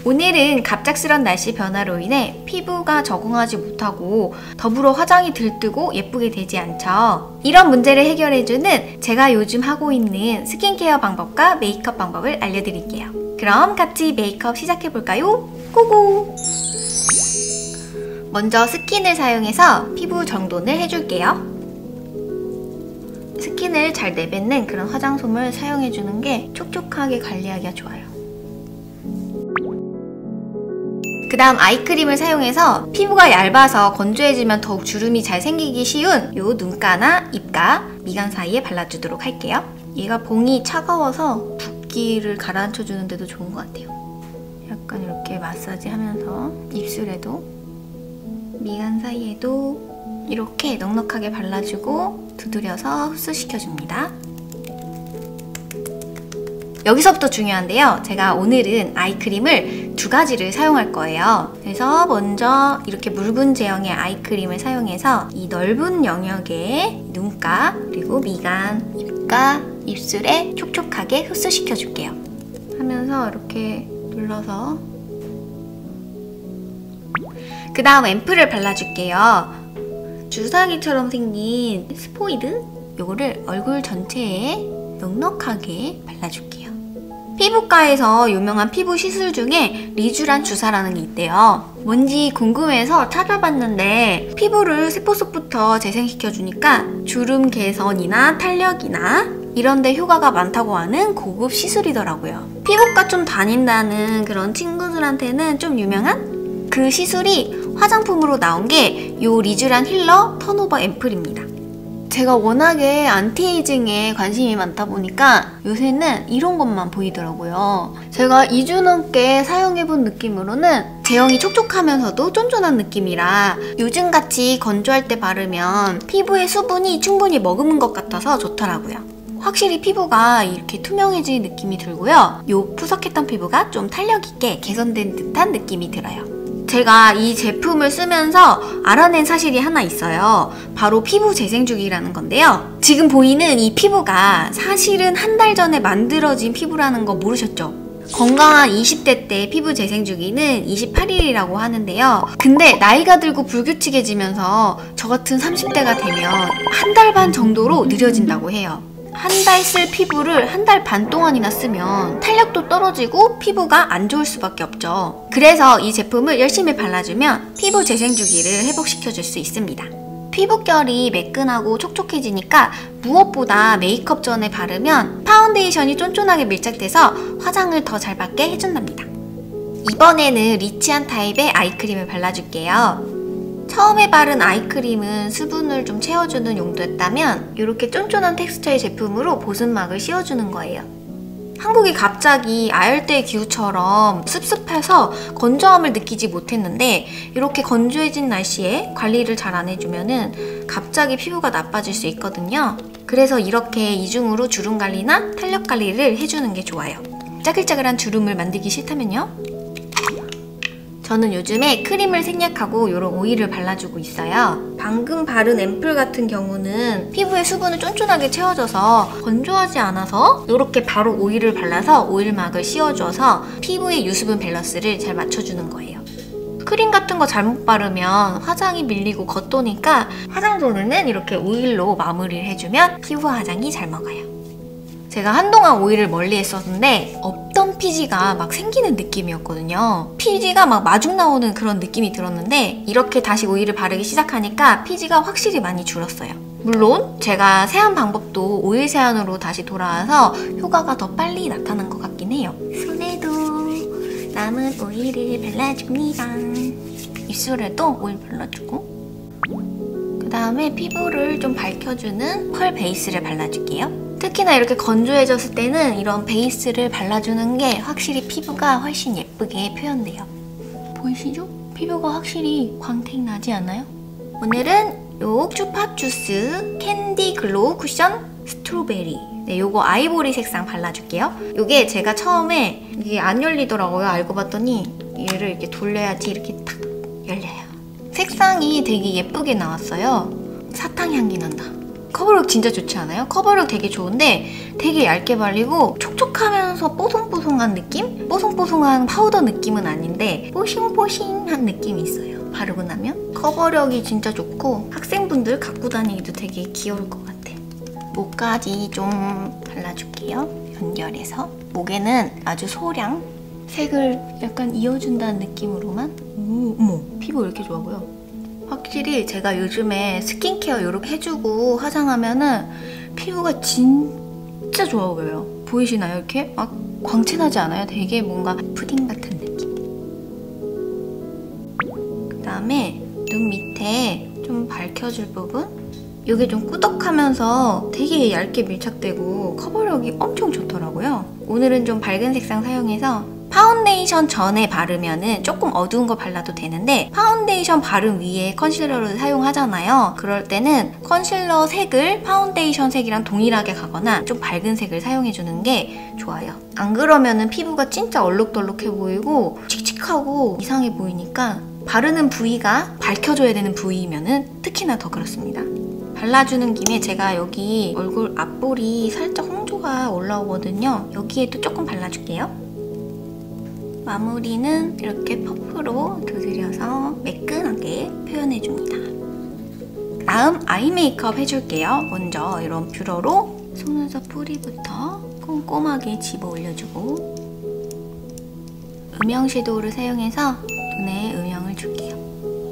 오늘은 갑작스런 날씨 변화로 인해 피부가 적응하지 못하고 더불어 화장이 들뜨고 예쁘게 되지 않죠. 이런 문제를 해결해주는 제가 요즘 하고 있는 스킨케어 방법과 메이크업 방법을 알려드릴게요. 그럼 같이 메이크업 시작해볼까요? 고고! 먼저 스킨을 사용해서 피부 정돈을 해줄게요. 스킨을 잘 내뱉는 그런 화장솜을 사용해주는 게 촉촉하게 관리하기가 좋아요. 그 다음 아이크림을 사용해서 피부가 얇아서 건조해지면 더욱 주름이 잘 생기기 쉬운 요 눈가나 입가, 미간 사이에 발라주도록 할게요. 얘가 봉이 차가워서 붓기를 가라앉혀주는 데도 좋은 것 같아요. 약간 이렇게 마사지 하면서 입술에도 미간 사이에도 이렇게 넉넉하게 발라주고 두드려서 흡수시켜줍니다. 여기서부터 중요한데요. 제가 오늘은 아이크림을 2가지를 사용할 거예요. 그래서 먼저 이렇게 묽은 제형의 아이크림을 사용해서 이 넓은 영역에 눈가, 그리고 미간, 입가, 입술에 촉촉하게 흡수시켜줄게요. 하면서 이렇게 눌러서 그 다음 앰플을 발라줄게요. 주사기처럼 생긴 스포이드? 요거를 얼굴 전체에 넉넉하게 발라줄게요. 피부과에서 유명한 피부 시술 중에 리쥬란 주사라는 게 있대요. 뭔지 궁금해서 찾아봤는데 피부를 세포속부터 재생시켜주니까 주름 개선이나 탄력이나 이런데 효과가 많다고 하는 고급 시술이더라고요. 피부과 좀 다닌다는 그런 친구들한테는 좀 유명한 그 시술이 화장품으로 나온 게 요 리쥬란 힐러 턴오버 앰플입니다. 제가 워낙에 안티에이징에 관심이 많다 보니까 요새는 이런 것만 보이더라고요. 제가 2주 넘게 사용해본 느낌으로는 제형이 촉촉하면서도 쫀쫀한 느낌이라 요즘같이 건조할 때 바르면 피부에 수분이 충분히 머금은 것 같아서 좋더라고요. 확실히 피부가 이렇게 투명해진 느낌이 들고요. 요 푸석했던 피부가 좀 탄력있게 개선된 듯한 느낌이 들어요. 제가 이 제품을 쓰면서 알아낸 사실이 하나 있어요. 바로 피부 재생주기라는 건데요. 지금 보이는 이 피부가 사실은 한 달 전에 만들어진 피부라는 거 모르셨죠? 건강한 20대 때 피부 재생주기는 28일이라고 하는데요. 근데 나이가 들고 불규칙해지면서 저 같은 30대가 되면 한 달 반 정도로 느려진다고 해요. 한 달 쓸 피부를 한 달 반 동안이나 쓰면 탄력도 떨어지고 피부가 안 좋을 수밖에 없죠. 그래서 이 제품을 열심히 발라주면 피부 재생주기를 회복시켜줄 수 있습니다. 피부결이 매끈하고 촉촉해지니까 무엇보다 메이크업 전에 바르면 파운데이션이 쫀쫀하게 밀착돼서 화장을 더 잘 받게 해준답니다. 이번에는 리치한 타입의 아이크림을 발라줄게요. 처음에 바른 아이크림은 수분을 좀 채워주는 용도였다면 이렇게 쫀쫀한 텍스처의 제품으로 보습막을 씌워주는 거예요. 한국이 갑자기 아열대 기후처럼 습습해서 건조함을 느끼지 못했는데 이렇게 건조해진 날씨에 관리를 잘 안 해주면 갑자기 피부가 나빠질 수 있거든요. 그래서 이렇게 이중으로 주름 관리나 탄력 관리를 해주는 게 좋아요. 짜글짜글한 주름을 만들기 싫다면요. 저는 요즘에 크림을 생략하고 이런 오일을 발라주고 있어요. 방금 바른 앰플 같은 경우는 피부에 수분을 쫀쫀하게 채워줘서 건조하지 않아서 이렇게 바로 오일을 발라서 오일막을 씌워줘서 피부의 유수분 밸런스를 잘 맞춰주는 거예요. 크림 같은 거 잘못 바르면 화장이 밀리고 겉도니까 화장 전에는 이렇게 오일로 마무리를 해주면 피부 화장이 잘 먹어요. 제가 한동안 오일을 멀리 했었는데 없던 피지가 막 생기는 느낌이었거든요. 피지가 막 마중 나오는 그런 느낌이 들었는데 이렇게 다시 오일을 바르기 시작하니까 피지가 확실히 많이 줄었어요. 물론 제가 세안 방법도 오일 세안으로 다시 돌아와서 효과가 더 빨리 나타난 것 같긴 해요. 손에도 남은 오일을 발라줍니다. 입술에도 오일 발라주고 그 다음에 피부를 좀 밝혀주는 펄 베이스를 발라줄게요. 특히나 이렇게 건조해졌을 때는 이런 베이스를 발라주는 게 확실히 피부가 훨씬 예쁘게 표현돼요. 보이시죠? 피부가 확실히 광택 나지 않아요? 오늘은 요 쭈팝주스 캔디 글로우 쿠션 스트로베리 네, 요거 아이보리 색상 발라줄게요. 요게 제가 처음에 이게 안 열리더라고요. 알고 봤더니 얘를 이렇게 돌려야지 이렇게 탁 열려요. 색상이 되게 예쁘게 나왔어요. 사탕 향기 난다. 커버력 진짜 좋지 않아요? 커버력 되게 좋은데 되게 얇게 발리고 촉촉하면서 뽀송뽀송한 느낌? 뽀송뽀송한 파우더 느낌은 아닌데 뽀싱뽀싱한 느낌이 있어요. 바르고 나면 커버력이 진짜 좋고 학생분들 갖고 다니기도 되게 귀여울 것 같아. 목까지 좀 발라줄게요. 연결해서. 목에는 아주 소량 색을 약간 이어준다는 느낌으로만. 오, 어머, 피부 왜 이렇게 좋아 보여? 확실히 제가 요즘에 스킨케어 이렇게 해주고 화장하면은 피부가 진짜 좋아 보여요. 보이시나요? 이렇게 막 광채나지 않아요? 되게 뭔가 푸딩 같은 느낌. 그 다음에 눈 밑에 좀 밝혀줄 부분. 이게 좀 꾸덕하면서 되게 얇게 밀착되고 커버력이 엄청 좋더라고요. 오늘은 좀 밝은 색상 사용해서 파운데이션 전에 바르면은 조금 어두운 거 발라도 되는데 파운데이션 바른 위에 컨실러를 사용하잖아요. 그럴 때는 컨실러 색을 파운데이션 색이랑 동일하게 가거나 좀 밝은 색을 사용해주는 게 좋아요. 안 그러면은 피부가 진짜 얼룩덜룩해 보이고 칙칙하고 이상해 보이니까 바르는 부위가 밝혀줘야 되는 부위면은 특히나 더 그렇습니다. 발라주는 김에 제가 여기 얼굴 앞볼이 살짝 홍조가 올라오거든요. 여기에도 조금 발라줄게요. 마무리는 이렇게 퍼프로 두드려서 매끈하게 표현해줍니다. 다음 아이 메이크업 해줄게요. 먼저 이런 뷰러로 속눈썹 뿌리부터 꼼꼼하게 집어 올려주고 음영 섀도우를 사용해서 눈에 음영을 줄게요.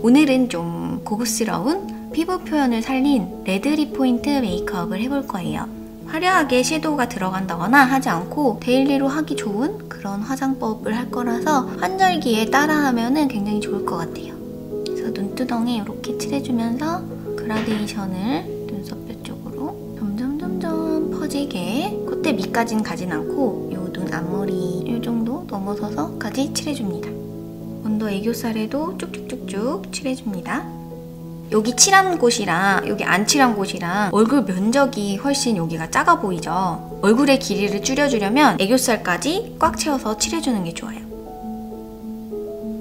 오늘은 좀 고급스러운 피부 표현을 살린 레드립 포인트 메이크업을 해볼 거예요. 화려하게 섀도우가 들어간다거나 하지 않고 데일리로 하기 좋은 그런 화장법을 할 거라서 환절기에 따라하면 굉장히 좋을 것 같아요. 그래서 눈두덩이 이렇게 칠해주면서 그라데이션을 눈썹뼈 쪽으로 점점 퍼지게 콧대 밑까지는 가진 않고 이 눈 앞머리 이 정도 넘어서서까지 칠해줍니다. 언더 애교살에도 쭉쭉쭉쭉 칠해줍니다. 여기 칠한 곳이랑 여기 안 칠한 곳이랑 얼굴 면적이 훨씬 여기가 작아 보이죠? 얼굴의 길이를 줄여주려면 애교살까지 꽉 채워서 칠해주는 게 좋아요.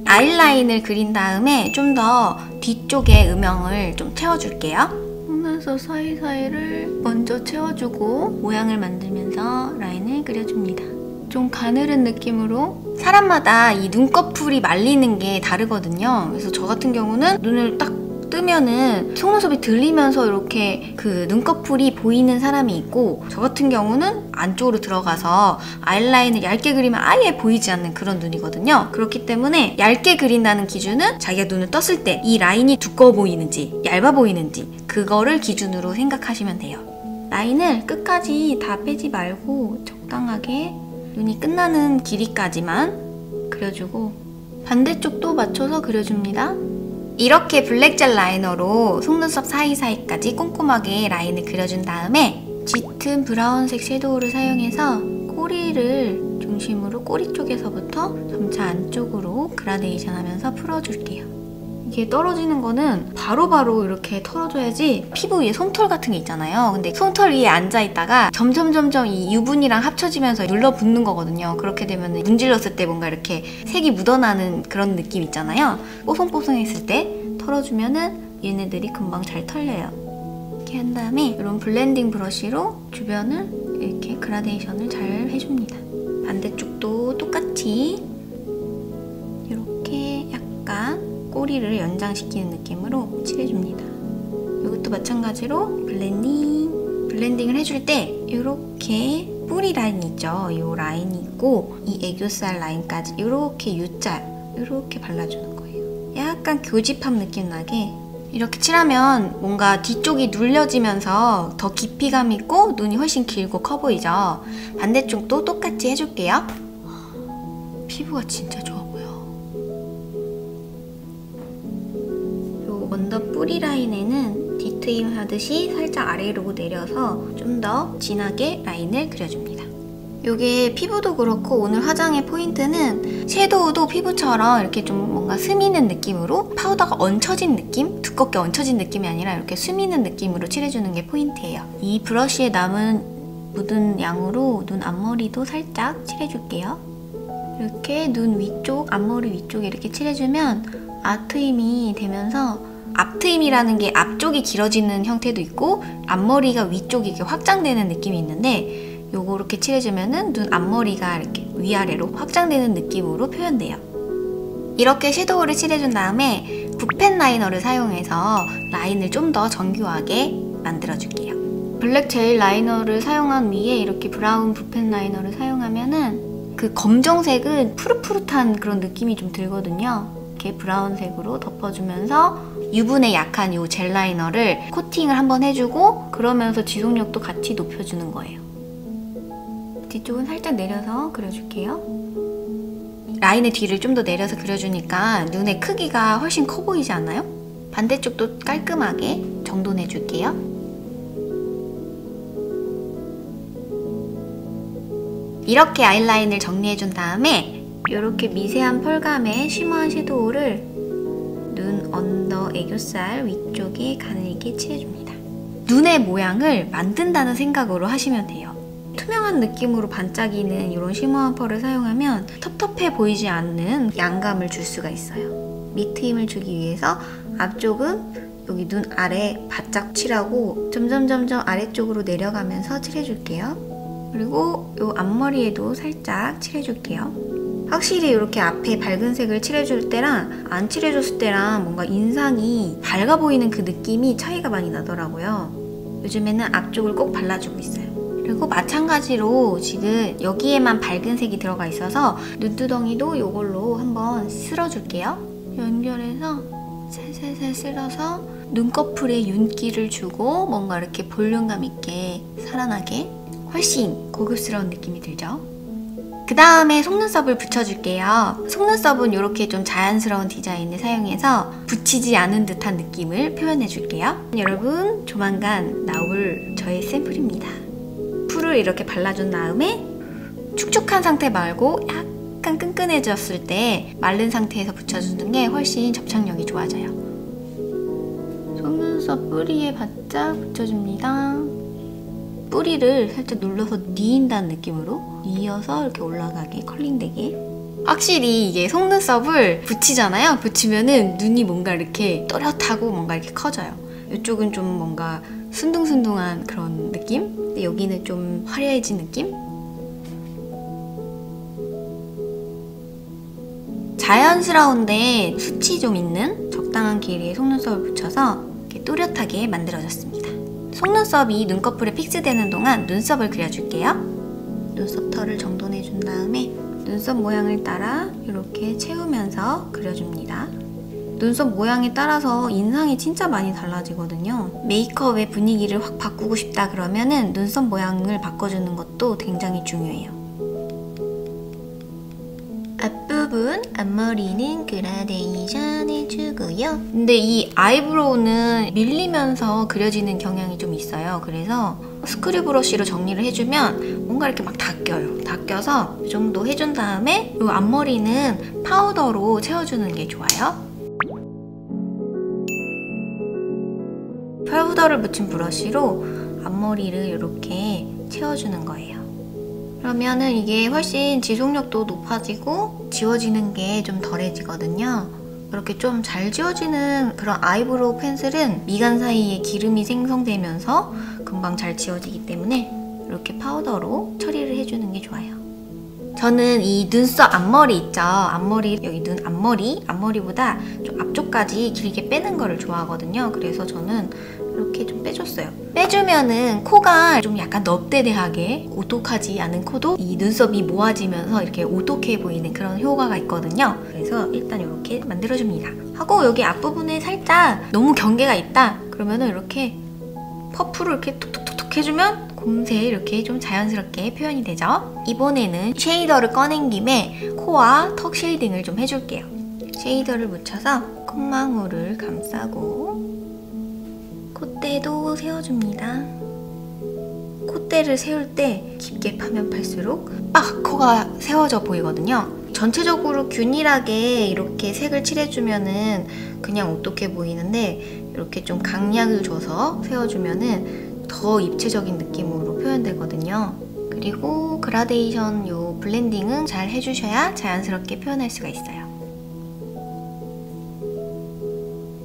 아이라인을 그린 다음에 좀 더 뒤쪽에 음영을 좀 채워줄게요. 속눈썹 사이사이를 먼저 채워주고 모양을 만들면서 라인을 그려줍니다. 좀 가늘은 느낌으로 사람마다 이 눈꺼풀이 말리는 게 다르거든요. 그래서 저 같은 경우는 눈을 딱 뜨면은 속눈썹이 들리면서 이렇게 그 눈꺼풀이 보이는 사람이 있고 저 같은 경우는 안쪽으로 들어가서 아이라인을 얇게 그리면 아예 보이지 않는 그런 눈이거든요. 그렇기 때문에 얇게 그린다는 기준은 자기가 눈을 떴을 때 이 라인이 두꺼워 보이는지 얇아 보이는지 그거를 기준으로 생각하시면 돼요. 라인을 끝까지 다 빼지 말고 적당하게 눈이 끝나는 길이까지만 그려주고 반대쪽도 맞춰서 그려줍니다. 이렇게 블랙젤 라이너로 속눈썹 사이사이까지 꼼꼼하게 라인을 그려준 다음에 짙은 브라운색 섀도우를 사용해서 꼬리를 중심으로 꼬리 쪽에서부터 점차 안쪽으로 그라데이션 하면서 풀어줄게요. 이게 떨어지는 거는 바로바로 이렇게 털어줘야지 피부 위에 솜털 같은 게 있잖아요. 근데 솜털 위에 앉아있다가 점점 이 유분이랑 합쳐지면서 눌러붙는 거거든요. 그렇게 되면 문질렀을 때 뭔가 이렇게 색이 묻어나는 그런 느낌 있잖아요. 뽀송뽀송했을 때 털어주면은 얘네들이 금방 잘 털려요. 이렇게 한 다음에 이런 블렌딩 브러쉬로 주변을 이렇게 그라데이션을 잘 해줍니다. 반대쪽도 똑같이 이렇게 약간 꼬리를 연장시키는 느낌으로 칠해줍니다. 이것도 마찬가지로 블렌딩을 해줄 때 이렇게 뿌리 라인 있죠? 이 라인이 있고 이 애교살 라인까지 이렇게 U자 이렇게 발라주는 거예요. 약간 교집합 느낌 나게 이렇게 칠하면 뭔가 뒤쪽이 눌려지면서 더 깊이감 있고 눈이 훨씬 길고 커 보이죠? 반대쪽도 똑같이 해줄게요. 피부가 진짜 좋아 보여. 요 언더 뿌리 라인에는 디테일 하듯이 살짝 아래로 내려서 좀 더 진하게 라인을 그려줍니다. 요게 피부도 그렇고 오늘 화장의 포인트는 섀도우도 피부처럼 이렇게 좀 뭔가 스미는 느낌으로 파우더가 얹혀진 느낌? 두껍게 얹혀진 느낌이 아니라 이렇게 스미는 느낌으로 칠해주는 게 포인트예요. 이 브러쉬에 남은 묻은 양으로 눈 앞머리도 살짝 칠해줄게요. 이렇게 눈 위쪽, 앞머리 위쪽에 이렇게 칠해주면 아트임이 되면서 앞트임이라는 게 앞쪽이 길어지는 형태도 있고 앞머리가 위쪽이 이렇게 확장되는 느낌이 있는데 요거 이렇게 칠해주면은 눈 앞머리가 이렇게 위아래로 확장되는 느낌으로 표현돼요. 이렇게 섀도우를 칠해준 다음에 붓펜 라이너를 사용해서 라인을 좀 더 정교하게 만들어줄게요. 블랙 제일 라이너를 사용한 위에 이렇게 브라운 붓펜 라이너를 사용하면은 그 검정색은 푸릇푸릇한 그런 느낌이 좀 들거든요. 이렇게 브라운색으로 덮어주면서 유분에 약한 이 젤 라이너를 코팅을 한번 해주고 그러면서 지속력도 같이 높여주는 거예요. 뒤쪽은 살짝 내려서 그려줄게요. 라인의 뒤를 좀 더 내려서 그려주니까 눈의 크기가 훨씬 커 보이지 않아요? 반대쪽도 깔끔하게 정돈해줄게요. 이렇게 아이라인을 정리해준 다음에 이렇게 미세한 펄감의 쉬머한 섀도우를 눈 언더 애교살 위쪽에 가늘게 칠해줍니다. 눈의 모양을 만든다는 생각으로 하시면 돼요. 투명한 느낌으로 반짝이는 이런 쉬머한 펄을 사용하면 텁텁해 보이지 않는 양감을 줄 수가 있어요. 밑 힘을 주기 위해서 앞쪽은 여기 눈 아래 바짝 칠하고 점점 아래쪽으로 내려가면서 칠해줄게요. 그리고 이 앞머리에도 살짝 칠해줄게요. 확실히 이렇게 앞에 밝은 색을 칠해줄 때랑 안 칠해줬을 때랑 뭔가 인상이 밝아 보이는 그 느낌이 차이가 많이 나더라고요. 요즘에는 앞쪽을 꼭 발라주고 있어요. 그리고 마찬가지로 지금 여기에만 밝은 색이 들어가 있어서 눈두덩이도 이걸로 한번 쓸어줄게요. 연결해서 살살살 쓸어서 눈꺼풀에 윤기를 주고 뭔가 이렇게 볼륨감 있게 살아나게 훨씬 고급스러운 느낌이 들죠? 그 다음에 속눈썹을 붙여줄게요. 속눈썹은 이렇게 좀 자연스러운 디자인을 사용해서 붙이지 않은 듯한 느낌을 표현해줄게요. 여러분 조만간 나올 저의 샘플입니다. 풀을 이렇게 발라준 다음에 축축한 상태 말고 약간 끈끈해졌을 때 마른 상태에서 붙여주는 게 훨씬 접착력이 좋아져요. 속눈썹 뿌리에 바짝 붙여줍니다. 뿌리를 살짝 눌러서 뉘인다는 느낌으로 뉘어서 이렇게 올라가게 컬링되게. 확실히 이게 속눈썹을 붙이잖아요. 붙이면은 눈이 뭔가 이렇게 또렷하고 뭔가 이렇게 커져요. 이쪽은 좀 뭔가 순둥순둥한 그런 느낌? 근데 여기는 좀 화려해진 느낌? 자연스러운데 숱이 좀 있는 적당한 길이의 속눈썹을 붙여서 이렇게 또렷하게 만들어졌습니다. 속눈썹이 눈꺼풀에 픽스되는 동안 눈썹을 그려줄게요. 눈썹 털을 정돈해준 다음에 눈썹 모양을 따라 이렇게 채우면서 그려줍니다. 눈썹 모양에 따라서 인상이 진짜 많이 달라지거든요. 메이크업의 분위기를 확 바꾸고 싶다 그러면은 눈썹 모양을 바꿔주는 것도 굉장히 중요해요. 앞부분 앞머리는 그라데이션 해주고요. 근데 이 아이브로우는 밀리면서 그려지는 경향이 좀 있어요. 그래서 스크류 브러쉬로 정리를 해주면 뭔가 이렇게 막 닦여요. 닦여서 이 정도 해준 다음에 이 앞머리는 파우더로 채워주는 게 좋아요. 파우더를 묻힌 브러쉬로 앞머리를 이렇게 채워주는 거예요. 그러면은 이게 훨씬 지속력도 높아지고 지워지는 게 좀 덜해지거든요. 이렇게 좀 잘 지워지는 그런 아이브로우 펜슬은 미간 사이에 기름이 생성되면서 금방 잘 지워지기 때문에 이렇게 파우더로 처리를 해주는 게 좋아요. 저는 이 눈썹 앞머리 있죠? 앞머리, 여기 눈 앞머리보다 좀 앞쪽까지 길게 빼는 거를 좋아하거든요. 그래서 저는 이렇게 좀 빼줬어요. 빼주면은 코가 좀 약간 넙대대하게 오똑하지 않은 코도 이 눈썹이 모아지면서 이렇게 오똑해 보이는 그런 효과가 있거든요. 그래서 일단 이렇게 만들어줍니다. 하고 여기 앞부분에 살짝 너무 경계가 있다 그러면은 이렇게 퍼프로 이렇게 톡톡톡톡 해주면 곰새 이렇게 좀 자연스럽게 표현이 되죠. 이번에는 쉐이더를 꺼낸 김에 코와 턱 쉐이딩을 좀 해줄게요. 쉐이더를 묻혀서 콧망울을 감싸고 콧대도 세워줍니다. 콧대를 세울 때 깊게 파면 팔수록 빡 코가 세워져 보이거든요. 전체적으로 균일하게 이렇게 색을 칠해주면은 그냥 오똑해 보이는데 이렇게 좀 강약을 줘서 세워주면은 더 입체적인 느낌으로 표현되거든요. 그리고 그라데이션 요 블렌딩은 잘 해주셔야 자연스럽게 표현할 수가 있어요.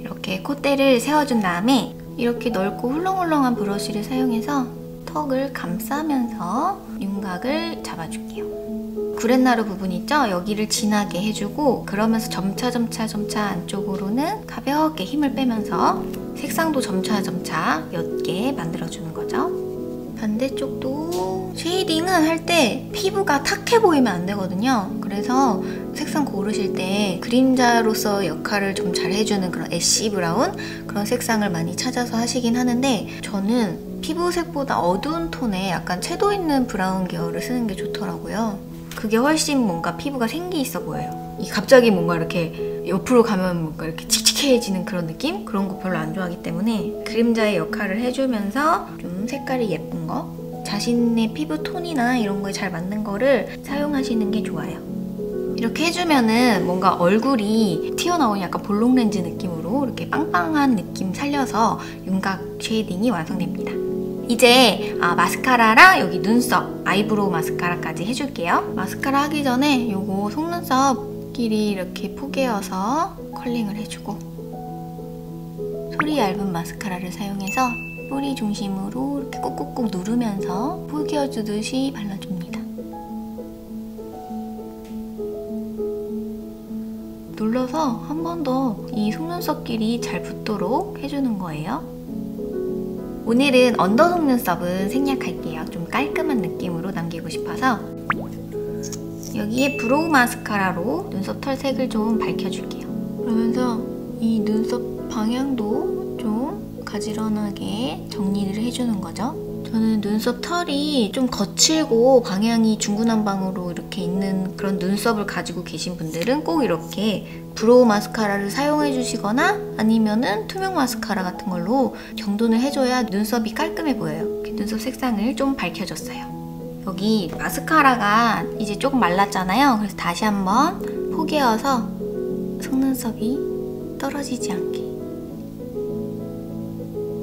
이렇게 이렇게 콧대를 세워준 다음에 이렇게 넓고 훌렁훌렁한 브러쉬를 사용해서 턱을 감싸면서 윤곽을 잡아줄게요. 구렛나루 부분 있죠? 여기를 진하게 해주고 그러면서 점차 안쪽으로는 가볍게 힘을 빼면서 색상도 점차 옅게 만들어주는 거죠. 반대쪽도 쉐이딩은 할 때 피부가 탁해 보이면 안 되거든요. 그래서 색상 고르실 때 그림자로서 역할을 좀 잘 해주는 그런 애쉬 브라운 그런 색상을 많이 찾아서 하시긴 하는데 저는 피부색보다 어두운 톤에 약간 채도 있는 브라운 계열을 쓰는 게 좋더라고요. 그게 훨씬 뭔가 피부가 생기 있어 보여요. 갑자기 뭔가 이렇게 옆으로 가면 뭔가 이렇게 칙칙해지는 그런 느낌? 그런 거 별로 안 좋아하기 때문에 그림자의 역할을 해주면서 좀 색깔이 예쁜 거, 자신의 피부 톤이나 이런 거에 잘 맞는 거를 사용하시는 게 좋아요. 이렇게 해주면은 뭔가 얼굴이 튀어나오는 약간 볼록 렌즈 느낌으로 이렇게 빵빵한 느낌 살려서 윤곽 쉐이딩이 완성됩니다. 이제 마스카라랑 여기 눈썹, 아이브로우 마스카라까지 해줄게요. 마스카라 하기 전에 요거 속눈썹 길이 이렇게 포개어서 컬링을 해주고 소리 얇은 마스카라를 사용해서 뿌리 중심으로 이렇게 꾹꾹꾹 누르면서 포개어주듯이 발라줍니다. 눌러서 한 번 더 이 속눈썹 길이 잘 붙도록 해주는 거예요. 오늘은 언더 속눈썹은 생략할게요. 좀 깔끔한 느낌으로 남기고 싶어서 여기에 브로우 마스카라로 눈썹 털 색을 좀 밝혀줄게요. 그러면서 이 눈썹 방향도 좀 가지런하게 정리를 해주는 거죠. 저는 눈썹 털이 좀 거칠고 방향이 중구난방으로 이렇게 있는 그런 눈썹을 가지고 계신 분들은 꼭 이렇게 브로우 마스카라를 사용해 주시거나 아니면은 투명 마스카라 같은 걸로 정돈을 해줘야 눈썹이 깔끔해 보여요. 이렇게 눈썹 색상을 좀 밝혀줬어요. 여기 마스카라가 이제 조금 말랐잖아요. 그래서 다시 한번 포개어서 속눈썹이 떨어지지 않게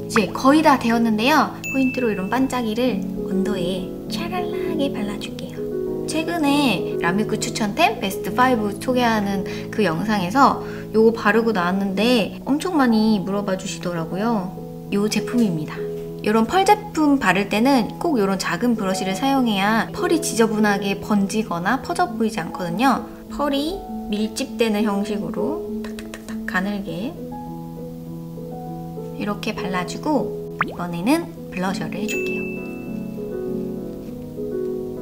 이제 거의 다 되었는데요. 포인트로 이런 반짝이를 언더에 샤랄라하게 발라줄게요. 최근에 라뮤크 추천템 베스트 5 소개하는 그 영상에서 요거 바르고 나왔는데 엄청 많이 물어봐 주시더라고요. 요 제품입니다. 이런 펄 제품 바를 때는 꼭 이런 작은 브러쉬를 사용해야 펄이 지저분하게 번지거나 퍼져 보이지 않거든요. 펄이 밀집되는 형식으로 탁탁탁탁 가늘게 이렇게 발라주고 이번에는 블러셔를 해줄게요.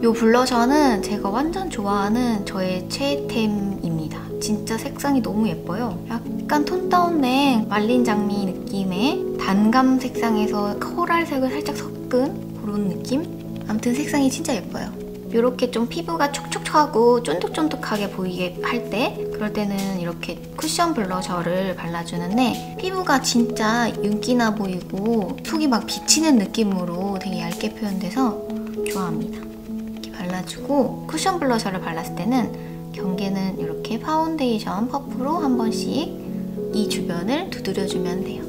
이 블러셔는 제가 완전 좋아하는 저의 최애템입니다. 진짜 색상이 너무 예뻐요. 약간 톤 다운된 말린 장미 느낌의 단감 색상에서 코랄색을 살짝 섞은 그런 느낌? 아무튼 색상이 진짜 예뻐요. 이렇게 좀 피부가 촉촉하고 쫀득쫀득하게 보이게 할 때 그럴 때는 이렇게 쿠션 블러셔를 발라주는데 피부가 진짜 윤기나 보이고 속이 막 비치는 느낌으로 되게 얇게 표현돼서 좋아합니다. 이렇게 발라주고 쿠션 블러셔를 발랐을 때는 경계는 이렇게 파운데이션 퍼프로 한 번씩 이 주변을 두드려주면 돼요.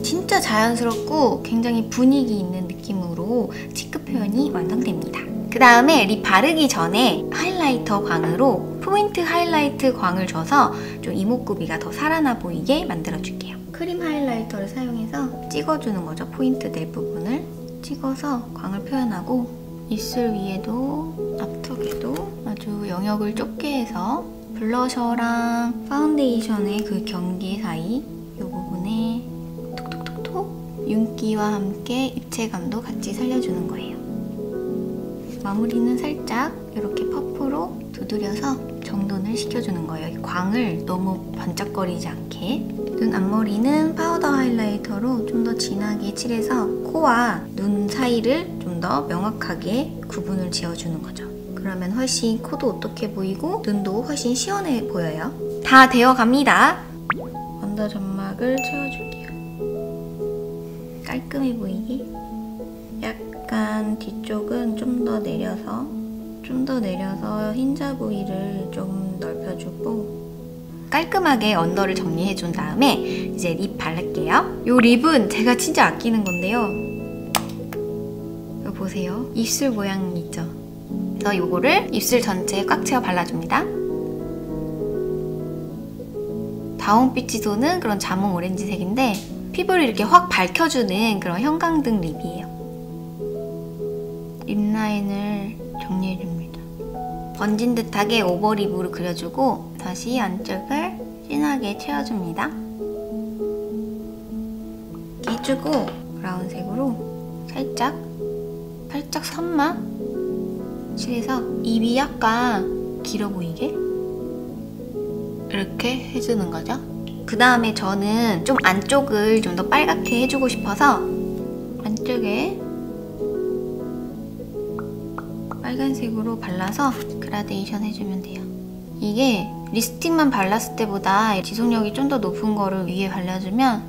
진짜 자연스럽고 굉장히 분위기 있는 느낌으로 치크 표현이 완성됩니다. 그 다음에 립 바르기 전에 하이라이터 광으로 포인트 하이라이트 광을 줘서 좀 이목구비가 더 살아나 보이게 만들어줄게요. 크림 하이라이터를 사용해서 찍어주는 거죠. 포인트될 부분을 찍어서 광을 표현하고 입술 위에도 앞턱에도 아주 영역을 좁게 해서 블러셔랑 파운데이션의 그 경계 사이 이 부분에 톡톡톡톡 윤기와 함께 입체감도 같이 살려주는 거예요. 마무리는 살짝 이렇게 퍼프로 두드려서 정돈을 시켜주는 거예요. 광을 너무 반짝거리지 않게. 눈 앞머리는 파우더 하이라이터로 좀 더 진하게 칠해서 코와 눈 사이를 좀 더 명확하게 구분을 지어주는 거죠. 그러면 훨씬 코도 오똑해 보이고 눈도 훨씬 시원해 보여요. 다 되어갑니다. 언더 점막을 채워줄게요. 깔끔해 보이게. 약간 뒤쪽은 좀 더 내려서 흰자 부위를 좀 넓혀주고 깔끔하게 언더를 정리해준 다음에 이제 립 바를게요. 이 립은 제가 진짜 아끼는 건데요. 이거 보세요. 입술 모양 있죠? 그래서 이거를 입술 전체에 꽉 채워 발라줍니다. 자홍빛이 도는 그런 자몽 오렌지색인데 피부를 이렇게 확 밝혀주는 그런 형광등 립이에요. 립 라인을 정리해줍니다. 번진 듯하게 오버립으로 그려주고 다시 안쪽을 진하게 채워줍니다. 해주고 브라운색으로 살짝 선만 칠해서 입이 약간 길어 보이게 이렇게 해주는 거죠. 그 다음에 저는 좀 안쪽을 좀 더 빨갛게 해주고 싶어서 안쪽에 빨간색으로 발라서 그라데이션 해주면 돼요. 이게 립스틱만 발랐을 때보다 지속력이 좀 더 높은 거를 위에 발라주면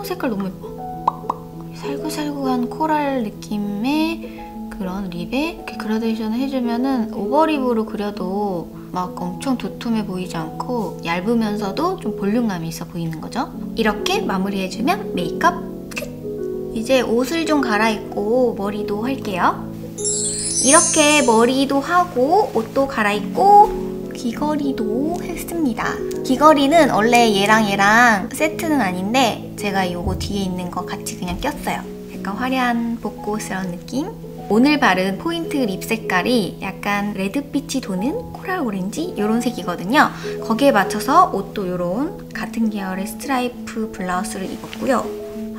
색깔 너무 예뻐. 살구살구한 코랄 느낌의 그런 립에 이렇게 그라데이션을 해주면은 오버립으로 그려도 막 엄청 도톰해 보이지 않고 얇으면서도 좀 볼륨감이 있어 보이는 거죠. 이렇게 마무리해주면 메이크업 끝! 이제 옷을 좀 갈아입고 머리도 할게요. 이렇게 머리도 하고 옷도 갈아입고 귀걸이도 했습니다. 귀걸이는 원래 얘랑 세트는 아닌데 제가 이거 뒤에 있는 거 같이 그냥 꼈어요. 약간 화려한 벚꽃스러운 느낌? 오늘 바른 포인트 립 색깔이 약간 레드빛이 도는 코랄 오렌지? 이런 색이거든요. 거기에 맞춰서 옷도 이런 같은 계열의 스트라이프 블라우스를 입었고요.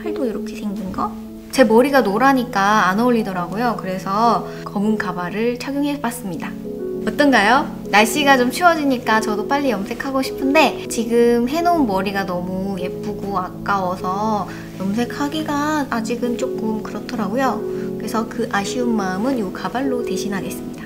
팔도 이렇게 생긴 거? 제 머리가 노라니까 안 어울리더라고요. 그래서 검은 가발을 착용해봤습니다. 어떤가요? 날씨가 좀 추워지니까 저도 빨리 염색하고 싶은데 지금 해놓은 머리가 너무 예쁘고 아까워서 염색하기가 아직은 조금 그렇더라고요. 그래서 그 아쉬운 마음은 이 가발로 대신하겠습니다.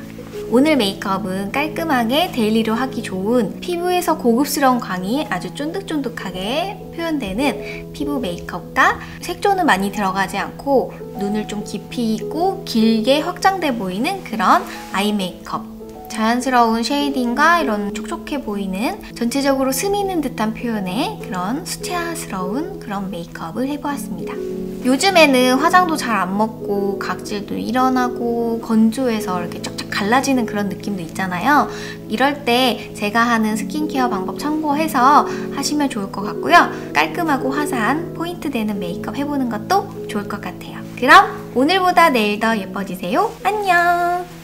오늘 메이크업은 깔끔하게 데일리로 하기 좋은 피부에서 고급스러운 광이 아주 쫀득쫀득하게 표현되는 피부 메이크업과 색조는 많이 들어가지 않고 눈을 좀 깊이 있고 길게 확장돼 보이는 그런 아이 메이크업. 자연스러운 쉐이딩과 이런 촉촉해 보이는 전체적으로 스미는 듯한 표현의 그런 수채화스러운 그런 메이크업을 해보았습니다. 요즘에는 화장도 잘 안 먹고 각질도 일어나고 건조해서 이렇게 쫙쫙 갈라지는 그런 느낌도 있잖아요. 이럴 때 제가 하는 스킨케어 방법 참고해서 하시면 좋을 것 같고요. 깔끔하고 화사한 포인트 되는 메이크업 해보는 것도 좋을 것 같아요. 그럼 오늘보다 내일 더 예뻐지세요. 안녕!